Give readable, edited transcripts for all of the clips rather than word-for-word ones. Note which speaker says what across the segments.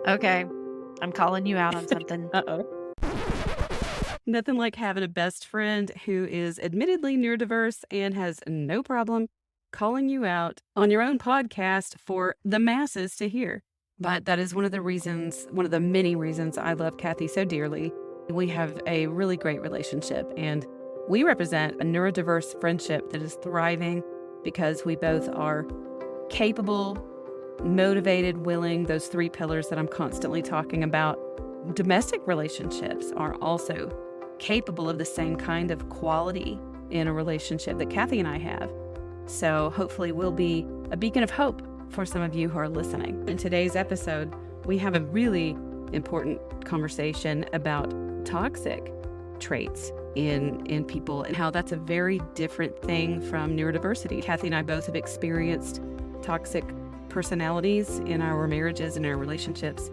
Speaker 1: Okay, I'm calling you out on something.
Speaker 2: Uh-oh. Nothing like having a best friend who is admittedly neurodiverse and has no problem calling you out on your own podcast for the masses to hear. But that is one of the reasons, one of the many reasons I love Kathy so dearly. We have a really great relationship, and we represent a neurodiverse friendship that is thriving because we both are capable, motivated, willing, those three pillars that I'm constantly talking about. Domestic relationships are also capable of the same kind of quality in a relationship that Kathy and I have. So hopefully we'll be a beacon of hope for some of you who are listening. In today's episode, we have a really important conversation about toxic traits in people and how that's a very different thing from neurodiversity. Kathy and I both have experienced toxic personalities in our marriages and our relationships.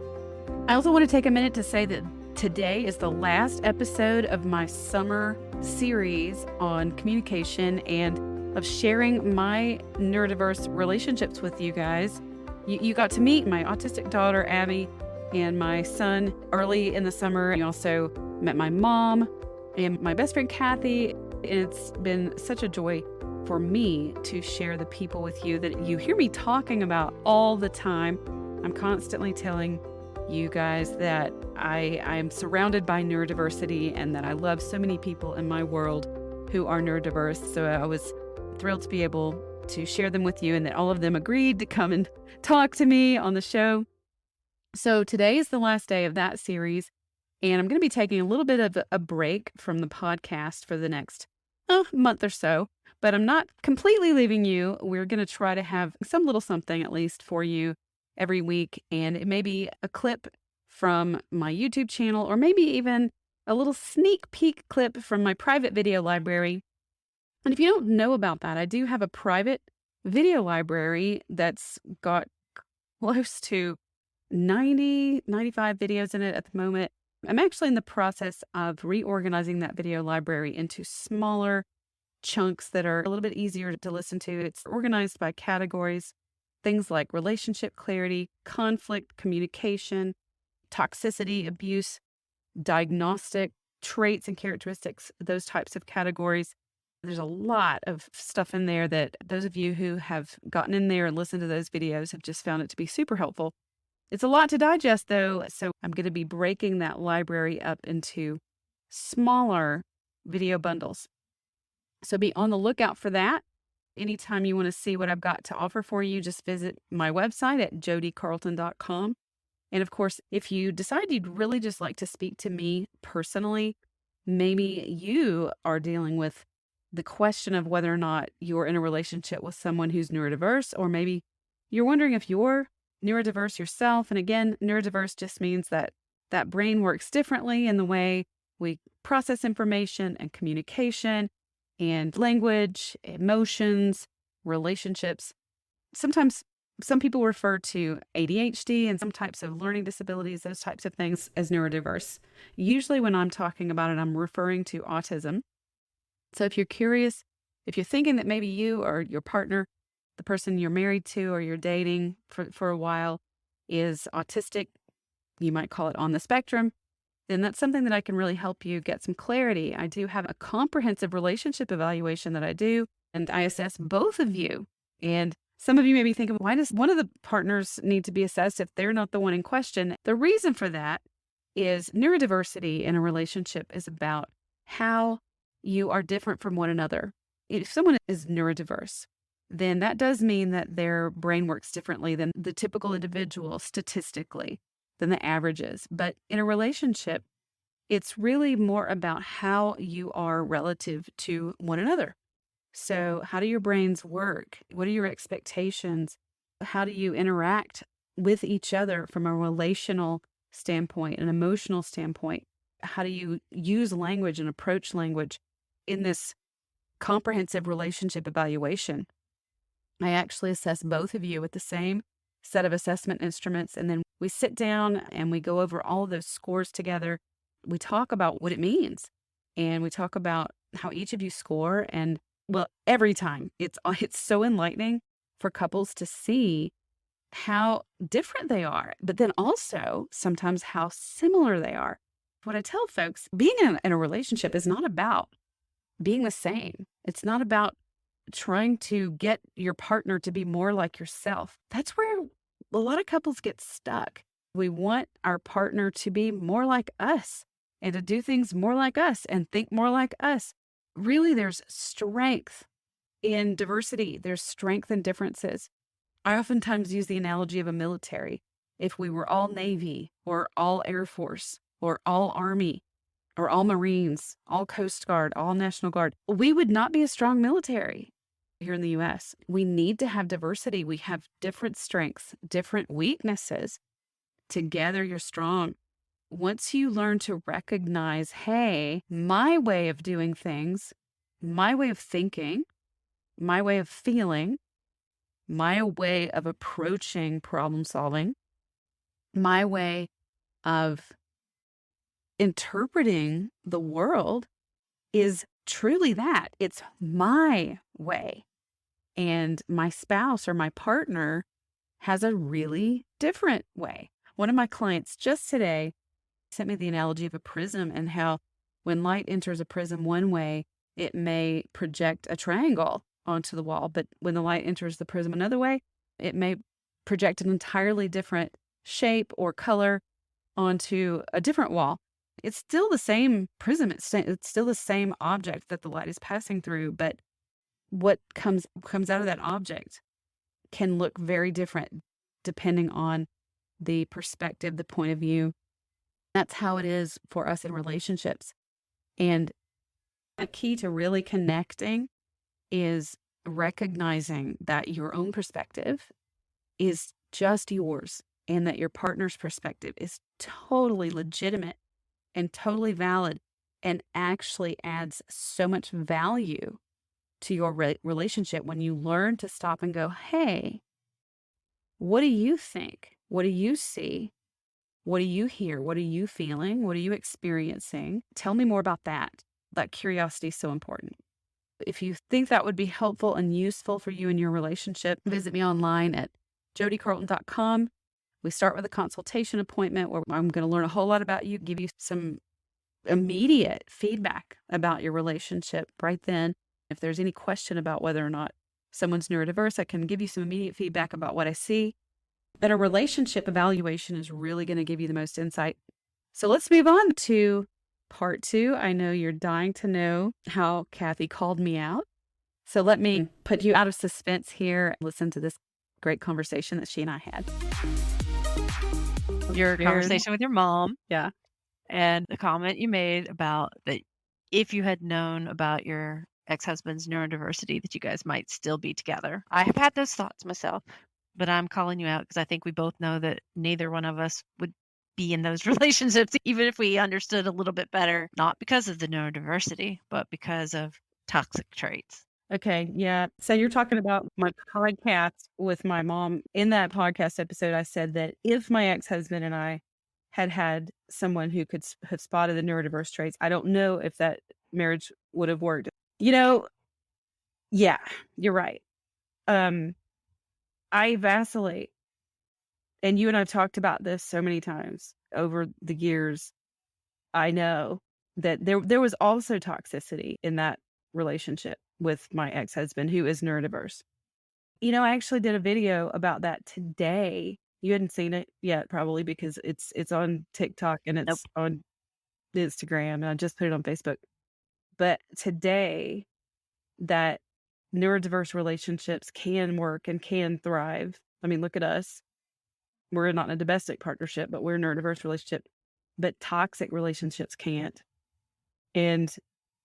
Speaker 2: I also want to take a minute to say that today is the last episode of my summer series on communication and of sharing my neurodiverse relationships with you guys. You got to meet my autistic daughter, Abby, and my son early in the summer. You also met my mom and my best friend, Kathy. And it's been such a joy for me to share the people with you that you hear me talking about all the time. I'm constantly telling you guys that I am surrounded by neurodiversity and that I love so many people in my world who are neurodiverse. So I was thrilled to be able to share them with you and that all of them agreed to come and talk to me on the show. So today is the last day of that series, and I'm going to be taking a little bit of a break from the podcast for the next month or so, but I'm not completely leaving you. We're going to try to have some little something at least for you every week, and it may be a clip from my YouTube channel or maybe even a little sneak peek clip from my private video library. And if you don't know about that, I do have a private video library that's got close to 95 videos in it at the moment. I'm actually in the process of reorganizing that video library into smaller chunks that are a little bit easier to listen to. It's organized by categories, things like relationship clarity, conflict, communication, toxicity, abuse, diagnostic traits and characteristics, those types of categories. There's a lot of stuff in there that those of you who have gotten in there and listened to those videos have just found it to be super helpful. It's a lot to digest, though, so I'm going to be breaking that library up into smaller video bundles. So be on the lookout for that. Anytime you want to see what I've got to offer for you, just visit my website at jodicarlton.com. And of course, if you decide you'd really just like to speak to me personally, maybe you are dealing with the question of whether or not you're in a relationship with someone who's neurodiverse, or maybe you're wondering if you're neurodiverse yourself. And again, neurodiverse just means that that brain works differently in the way we process information and communication and language, emotions, relationships. Sometimes some people refer to ADHD and some types of learning disabilities, those types of things, as neurodiverse. Usually when I'm talking about it, I'm referring to autism. So if you're curious, if you're thinking that maybe you or your partner, the person you're married to or you're dating for a while, is autistic, you might call it on the spectrum, then that's something that I can really help you get some clarity. I do have a comprehensive relationship evaluation that I do, and I assess both of you. And some of you may be thinking, why does one of the partners need to be assessed if they're not the one in question? The reason for that is neurodiversity in a relationship is about how you are different from one another. If someone is neurodiverse, then that does mean that their brain works differently than the typical individual statistically, than the averages. But in a relationship, it's really more about how you are relative to one another. So how do your brains work? What are your expectations? How do you interact with each other from a relational standpoint, an emotional standpoint? How do you use language and approach language in this comprehensive relationship evaluation? I actually assess both of you with the same set of assessment instruments, and then we sit down and we go over all of those scores together. We talk about what it means, and we talk about how each of you score. And well, every time it's so enlightening for couples to see how different they are, but then also sometimes how similar they are. What I tell folks, being in a relationship is not about being the same. It's not about trying to get your partner to be more like yourself. That's where a lot of couples get stuck. We want our partner to be more like us and to do things more like us and think more like us. Really, there's strength in diversity, there's strength in differences. I oftentimes use the analogy of a military. If we were all Navy or all Air Force or all Army or all Marines, all Coast Guard, all National Guard, we would not be a strong military here in the US. We need to have diversity. We have different strengths, different weaknesses. Together, you're strong. Once you learn to recognize, hey, my way of doing things, my way of thinking, my way of feeling, my way of approaching problem solving, my way of interpreting the world is truly that. It's my way. And my spouse or my partner has a really different way. One of my clients just today sent me the analogy of a prism and how when light enters a prism one way, it may project a triangle onto the wall. But when the light enters the prism another way, it may project an entirely different shape or color onto a different wall. It's still the same prism. It's still the same object that the light is passing through, but what comes out of that object can look very different depending on the perspective, the point of view. That's how it is for us in relationships. And a key to really connecting is recognizing that your own perspective is just yours and that your partner's perspective is totally legitimate and totally valid and actually adds so much value to your relationship when you learn to stop and go, hey, what do you think? What do you see? What do you hear? What are you feeling? What are you experiencing? Tell me more about that. That curiosity is so important. If you think that would be helpful and useful for you in your relationship, visit me online at jodicarlton.com. We start with a consultation appointment where I'm going to learn a whole lot about you, give you some immediate feedback about your relationship right then. If there's any question about whether or not someone's neurodiverse, I can give you some immediate feedback about what I see. But a relationship evaluation is really going to give you the most insight. So let's move on to part 2. I know you're dying to know how Kathy called me out. So let me put you out of suspense here. Listen to this great conversation that she and I had.
Speaker 1: Your conversation with your mom
Speaker 2: Yeah.
Speaker 1: and the comment you made about that if you had known about your ex-husband's neurodiversity, that you guys might still be together. I have had those thoughts myself, but I'm calling you out because I think we both know that neither one of us would be in those relationships, even if we understood a little bit better, not because of the neurodiversity, but because of toxic traits.
Speaker 2: Okay, yeah. So you're talking about my podcast with my mom. In that podcast episode, I said that if my ex-husband and I had someone who could have spotted the neurodiverse traits, I don't know if that marriage would have worked. You know, yeah, you're right. I vacillate. And you and I've talked about this so many times over the years. I know that there was also toxicity in that relationship with my ex-husband who is neurodiverse. You know, I actually did a video about that today. You hadn't seen it yet, probably because it's on TikTok and
Speaker 1: Nope.
Speaker 2: it's on Instagram, and I just put it on Facebook. But today, that neurodiverse relationships can work and can thrive. I mean, look at us. We're not in a domestic partnership, but we're in a neurodiverse relationship. But toxic relationships can't. And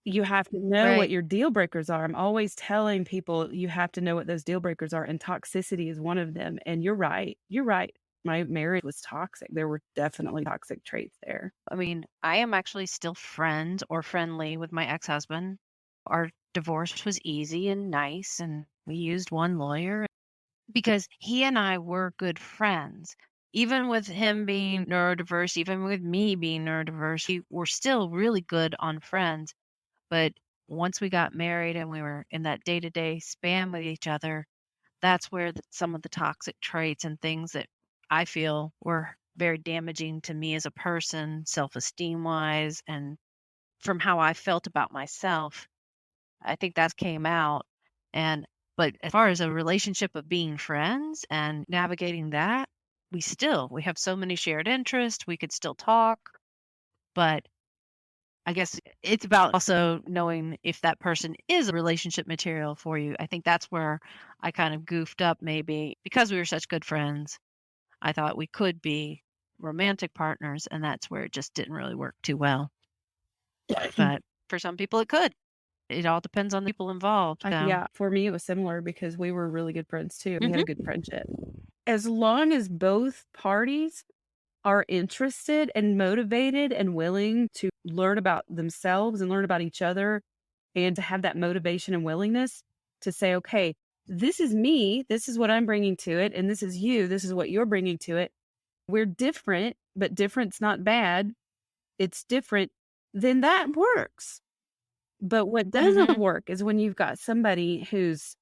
Speaker 2: you have to know what
Speaker 1: Right.
Speaker 2: your deal breakers are. I'm always telling people you have to know what those deal breakers are, and toxicity is one of them. And you're right. You're right. My marriage was toxic. There were definitely toxic traits there.
Speaker 1: I mean, I am actually still friends or friendly with my ex-husband. Our divorce was easy and nice, and we used one lawyer because he and I were good friends. Even with him being neurodiverse, even with me being neurodiverse, we were still really good on friends. But once we got married and we were in that day-to-day span with each other, That's where some of the toxic traits and things that I feel were very damaging to me as a person, self-esteem wise, and from how I felt about myself. I think that came out. And but as far as a relationship of being friends and navigating that, we have so many shared interests. We could still talk, but I guess it's about also knowing if that person is a relationship material for you. I think that's where I kind of goofed up maybe because we were such good friends. I thought we could be romantic partners, and that's where it just didn't really work too well. But for some people, it could. It all depends on the people involved. So,
Speaker 2: Yeah, for me, it was similar because we were really good friends too. We had
Speaker 1: mhm,
Speaker 2: a good friendship. As long as both parties are interested and motivated and willing to learn about themselves and learn about each other and to have that motivation and willingness to say, okay, this is me, this is what I'm bringing to it, and this is you, this is what you're bringing to it. We're different, but different's not bad. It's different. Then that works. But what doesn't
Speaker 1: mhm,
Speaker 2: work is when you've got somebody who's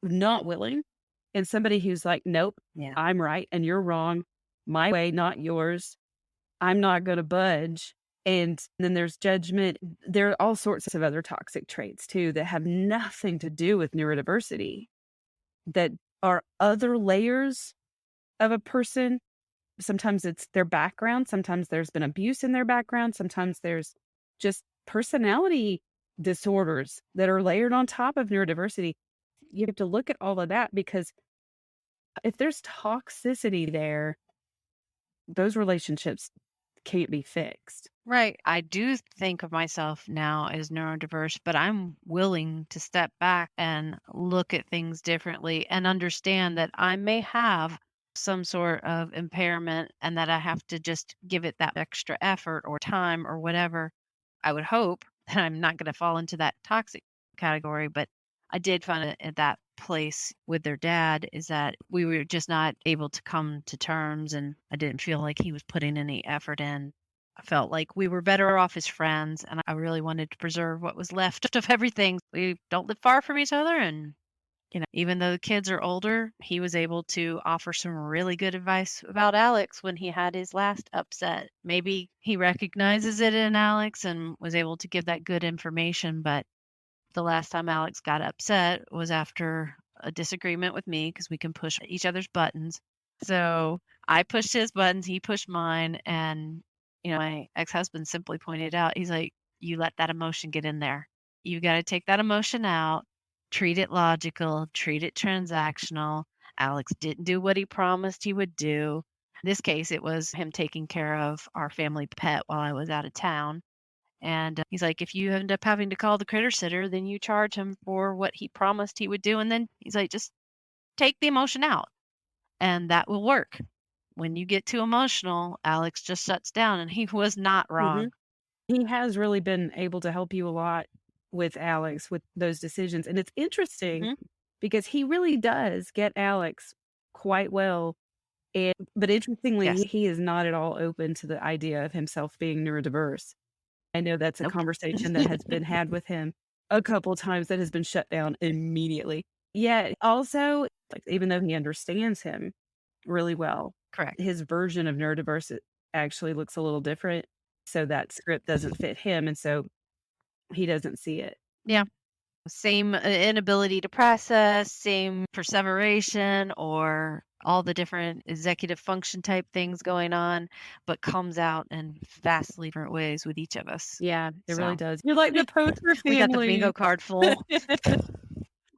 Speaker 2: not willing and somebody who's like, nope,
Speaker 1: yeah,
Speaker 2: I'm right and you're wrong. My way, not yours. I'm not going to budge. And then there's judgment. There are all sorts of other toxic traits too that have nothing to do with neurodiversity, that are other layers of a person. Sometimes it's their background. Sometimes there's been abuse in their background. Sometimes there's just personality disorders that are layered on top of neurodiversity. You have to look at all of that because if there's toxicity there, those relationships can't be fixed.
Speaker 1: right. I do think of myself now as neurodiverse, but I'm willing to step back and look at things differently and understand that I may have some sort of impairment and that I have to just give it that extra effort or time or whatever. I would hope that I'm not going to fall into that toxic category, but I did find it at that place with their dad is that we were just not able to come to terms, and I didn't feel like he was putting any effort in. I felt like we were better off as friends, and I really wanted to preserve what was left of everything. We don't live far from each other, and even though the kids are older, he was able to offer some really good advice about Alex when he had his last upset. Maybe he recognizes it in Alex and was able to give that good information, but the last time Alex got upset was after a disagreement with me because we can push each other's buttons. So I pushed his buttons, he pushed mine, and my ex-husband simply pointed out, he's like, "You let that emotion get in there. You got to take that emotion out, treat it logical, treat it transactional. Alex didn't do what he promised he would do." In this case, it was him taking care of our family pet while I was out of town. And he's like, if you end up having to call the critter sitter, then you charge him for what he promised he would do. And then he's like, just take the emotion out and that will work. When you get too emotional, Alex just shuts down. And he was not
Speaker 2: Mhm.
Speaker 1: wrong.
Speaker 2: He has really been able to help you a lot with Alex with those decisions. And it's interesting
Speaker 1: Hmm.
Speaker 2: because he really does get Alex quite well. But interestingly,
Speaker 1: Yes.
Speaker 2: he is not at all open to the idea of himself being neurodiverse. I know that's a
Speaker 1: Nope.
Speaker 2: conversation that has been had with him a couple times that has been shut down immediately. Yeah, also, like, even though he understands him really well,
Speaker 1: Correct.
Speaker 2: his version of neurodiverse actually looks a little different, so that script doesn't fit him, and so he doesn't see it.
Speaker 1: Yeah. Same inability to process, same perseveration, or all the different executive function type things going on, but comes out in vastly different ways with each of us.
Speaker 2: Yeah, it really
Speaker 1: So
Speaker 2: does. You're like the poster
Speaker 1: we got the bingo
Speaker 2: family.
Speaker 1: card full.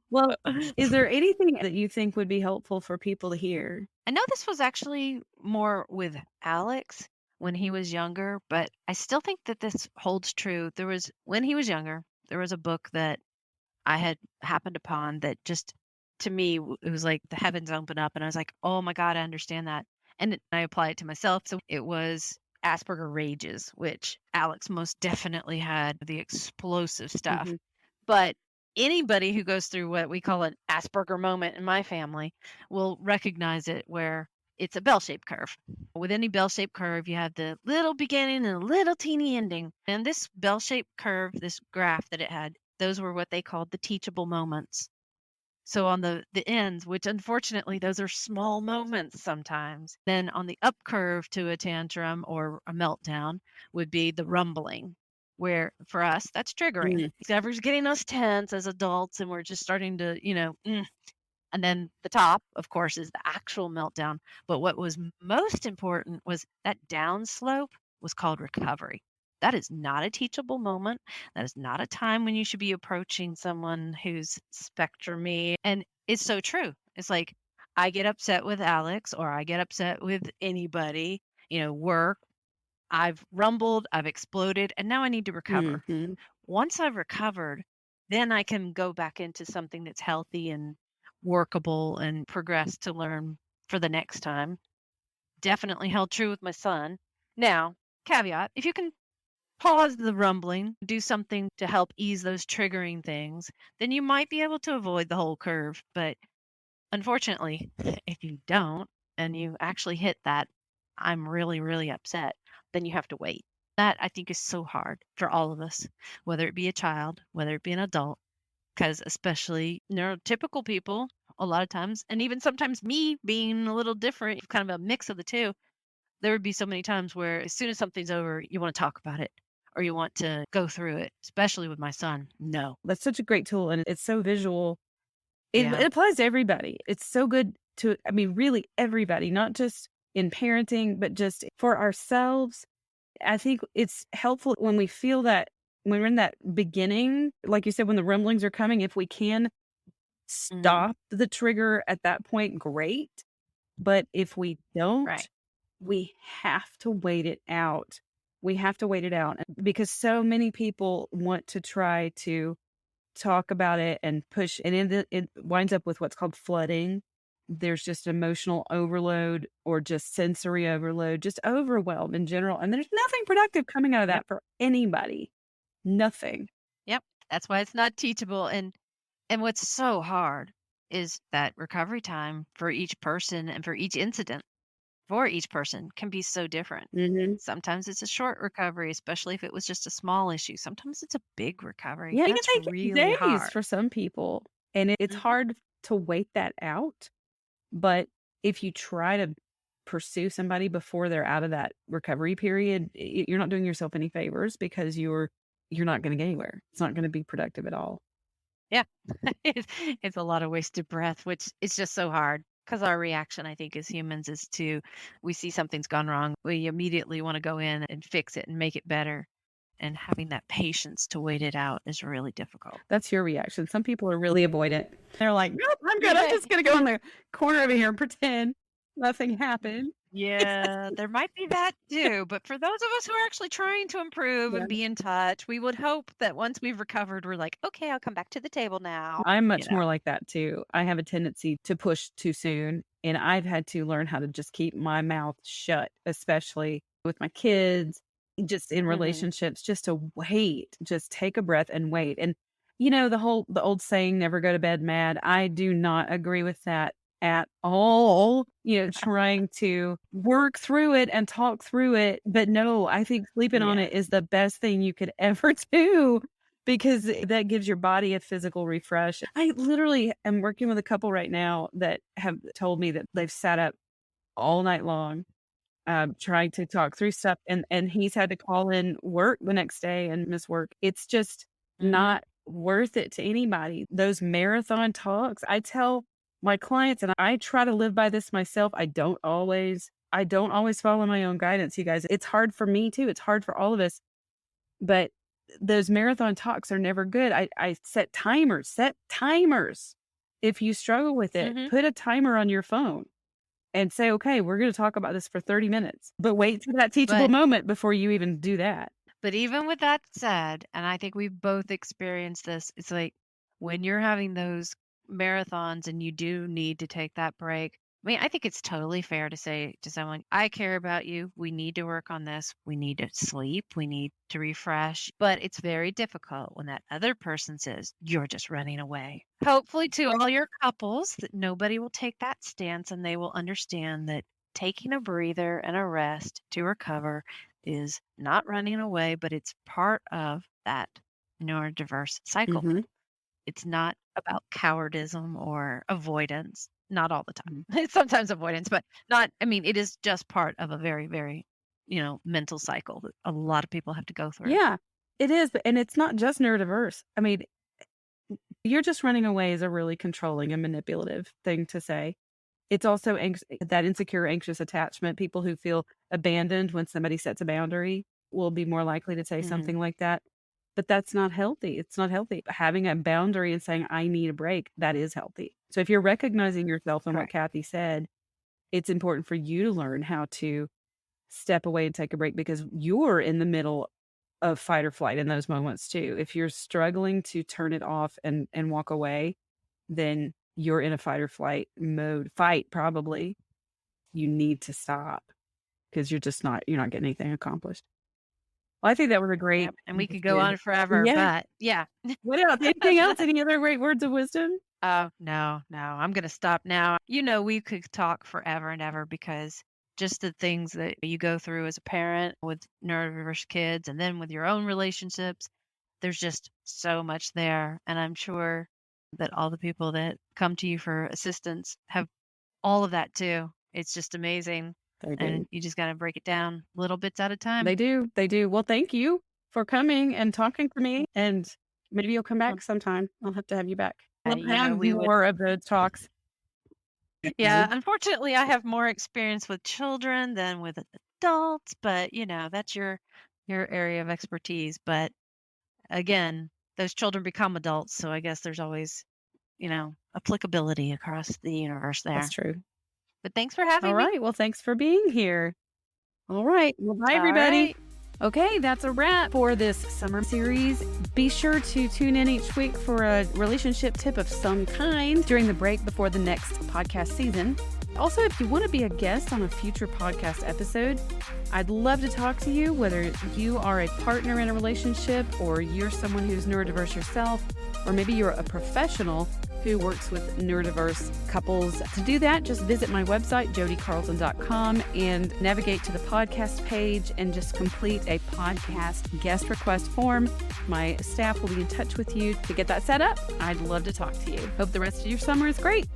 Speaker 2: Well, is there anything that you think would be helpful for people to hear?
Speaker 1: I know this was actually more with Alex when he was younger, but I still think that this holds true. When he was younger, there was a book that I had happened upon that just to me, it was like the heavens opened up and I was like, oh my God, I understand that. And I apply it to myself. So it was Asperger Rages, which Alex most definitely had the explosive stuff.
Speaker 2: Mhm,
Speaker 1: But anybody who goes through what we call an Asperger moment in my family will recognize it where it's a bell-shaped curve. With any bell-shaped curve, you have the little beginning and a little teeny ending. And this bell-shaped curve, this graph that it had, those were what they called the teachable moments. So on the ends, which unfortunately those are small moments sometimes, then on the up curve to a tantrum or a meltdown would be the rumbling, where for us that's triggering.
Speaker 2: Mm,
Speaker 1: Whatever's getting us tense as adults and we're just starting to, and then the top, of course, is the actual meltdown. But what was most important was that downslope was called recovery. That is not a teachable moment. That is not a time when you should be approaching someone who's spectrumy. And it's so true. It's like I get upset with Alex or I get upset with anybody, work. I've rumbled, I've exploded, and now I need to recover.
Speaker 2: mhm.
Speaker 1: Once I've recovered, then I can go back into something that's healthy and workable and progress to learn for the next time. Definitely held true with my son. Now, caveat, if you can pause the rumbling, do something to help ease those triggering things, then you might be able to avoid the whole curve. But unfortunately, if you don't and you actually hit that, I'm really, really upset, then you have to wait. That I think is so hard for all of us, whether it be a child, whether it be an adult, because especially neurotypical people, a lot of times, and even sometimes me being a little different, kind of a mix of the two, there would be so many times where as soon as something's over, you want to talk about it or you want to go through it, especially with my son. No.
Speaker 2: That's such a great tool, and it's so visual. It
Speaker 1: Yeah.
Speaker 2: applies to everybody. It's so good to, I mean, really everybody, not just in parenting, but just for ourselves. I think it's helpful when we feel that when we're in that beginning, like you said, when the rumblings are coming, if we can
Speaker 1: Hmm.
Speaker 2: stop the trigger at that point, great. But if we don't,
Speaker 1: Right.
Speaker 2: we have to wait it out. We have to wait it out because so many people want to try to talk about it and push, and it winds up with what's called flooding. There's just emotional overload or just sensory overload, just overwhelm in general, and there's nothing productive coming out of
Speaker 1: Yep.
Speaker 2: that for anybody. Nothing.
Speaker 1: Yep. That's why it's not teachable. And what's so hard is that recovery time for each person and for each incident for each person can be so different.
Speaker 2: Mhm.
Speaker 1: Sometimes it's a short recovery, especially if it was just a small issue. Sometimes it's a big recovery.
Speaker 2: Yeah, it
Speaker 1: That's
Speaker 2: can take
Speaker 1: really
Speaker 2: days
Speaker 1: hard.
Speaker 2: for some people, and it's
Speaker 1: Mhm.
Speaker 2: hard to wait that out, but if you try to pursue somebody before they're out of that recovery period, you're not doing yourself any favors because you're not gonna get anywhere. It's not gonna be productive at all.
Speaker 1: Yeah. it's, it's a lot of wasted breath, which is just so hard because our reaction, I think, as humans is to we see something's gone wrong. We immediately want to go in and fix it and make it better. And having that patience to wait it out is really difficult.
Speaker 2: That's your reaction. Some people are really avoidant. They're like, "Nope, I'm good. I'm just gonna go in the corner over here and pretend nothing happened."
Speaker 1: Yeah, there might be that too. But for those of us who are actually trying to improve
Speaker 2: Yeah.
Speaker 1: and be in touch, we would hope that once we've recovered, we're like, okay, I'll come back to the table now.
Speaker 2: I'm
Speaker 1: You
Speaker 2: much
Speaker 1: know.
Speaker 2: more like that too. I have a tendency to push too soon, and I've had to learn how to just keep my mouth shut, especially with my kids, just in
Speaker 1: Hmm.
Speaker 2: relationships, just to wait, just take a breath and wait. And the old saying, never go to bed mad. I do not agree with that at all. Trying to work through it and talk through it. But no, I think sleeping on
Speaker 1: Yeah.
Speaker 2: it is the best thing you could ever do because that gives your body a physical refresh. I literally am working with a couple right now that have told me that they've sat up all night long, trying to talk through stuff, and he's had to call in work the next day and miss work. It's just
Speaker 1: Hmm.
Speaker 2: not worth it to anybody. Those marathon talks, I tell my clients, and I try to live by this myself. I don't always follow my own guidance, you guys. It's hard for me too. It's hard for all of us. But those marathon talks are never good. I set timers, set timers. If you struggle with it,
Speaker 1: Hmm.
Speaker 2: put a timer on your phone and say, "Okay, we're gonna talk about this for 30 minutes." But wait till that teachable
Speaker 1: But
Speaker 2: moment before you even do that.
Speaker 1: But even with that said, and I think we've both experienced this, it's like when you're having those marathons and you do need to take that break. I mean, I think it's totally fair to say to someone, I care about you. We need to work on this. We need to sleep. We need to refresh. But it's very difficult when that other person says, you're just running away. Hopefully, to all your couples, that nobody will take that stance and they will understand that taking a breather and a rest to recover is not running away, but it's part of that neurodiverse cycle.
Speaker 2: Mhm.
Speaker 1: It's not about cowardism or avoidance. Not all the
Speaker 2: Mhm.
Speaker 1: time. It's sometimes avoidance, but not, I mean, it is just part of a very, very, mental cycle that a lot of people have to go through.
Speaker 2: Yeah, it is, and it's not just neurodiverse. I mean, you're just running away is a really controlling and manipulative thing to say. It's also that insecure, anxious attachment. People who feel abandoned when somebody sets a boundary will be more likely to say
Speaker 1: Mhm.
Speaker 2: something like that. But that's not healthy. It's not healthy. Having a boundary and saying, I need a break, that is healthy. So if you're recognizing yourself and what
Speaker 1: Correct.
Speaker 2: Kathy said, it's important for you to learn how to step away and take a break because you're in the middle of fight or flight in those moments too. If you're struggling to turn it off and walk away, then you're in a fight or flight mode. Fight probably. You need to stop because you're not getting anything accomplished. Well, I think that was a great
Speaker 1: Yep, and we could go
Speaker 2: good.
Speaker 1: on forever,
Speaker 2: Yeah.
Speaker 1: but yeah.
Speaker 2: What else? Anything else? Any other great words of wisdom?
Speaker 1: Oh, no, no, I'm gonna stop now. We could talk forever and ever because just the things that you go through as a parent with neurodiverse kids and then with your own relationships, there's just so much there. And I'm sure that all the people that come to you for assistance have all of that too. It's just amazing.
Speaker 2: They do.
Speaker 1: And you just gotta break it down little bits at a time.
Speaker 2: They do. They do. Well, thank you for coming and talking to me, and maybe you'll come back sometime. I'll have to have you back. We'll have
Speaker 1: We would.
Speaker 2: more of those talks.
Speaker 1: Yeah, unfortunately, I have more experience with children than with adults, but that's your area of expertise. But again, those children become adults, so I guess there's always, applicability across the universe
Speaker 2: That's
Speaker 1: there.
Speaker 2: true.
Speaker 1: But thanks for
Speaker 2: All
Speaker 1: having me.
Speaker 2: right. Well, thanks for being here. All right. Well, bye,
Speaker 1: All
Speaker 2: everybody.
Speaker 1: right.
Speaker 2: Okay, that's a wrap for this summer series. Be sure to tune in each week for a relationship tip of some kind during the break before the next podcast season. Also, if you want to be a guest on a future podcast episode, I'd love to talk to you, whether you are a partner in a relationship or you're someone who's neurodiverse yourself, or maybe you're a professional who works with neurodiverse couples. To do that, just visit my website, jodicarlton.com, and navigate to the podcast page and just complete a podcast guest request form. My staff will be in touch with you to get that set up. I'd love to talk to you. Hope the rest of your summer is great.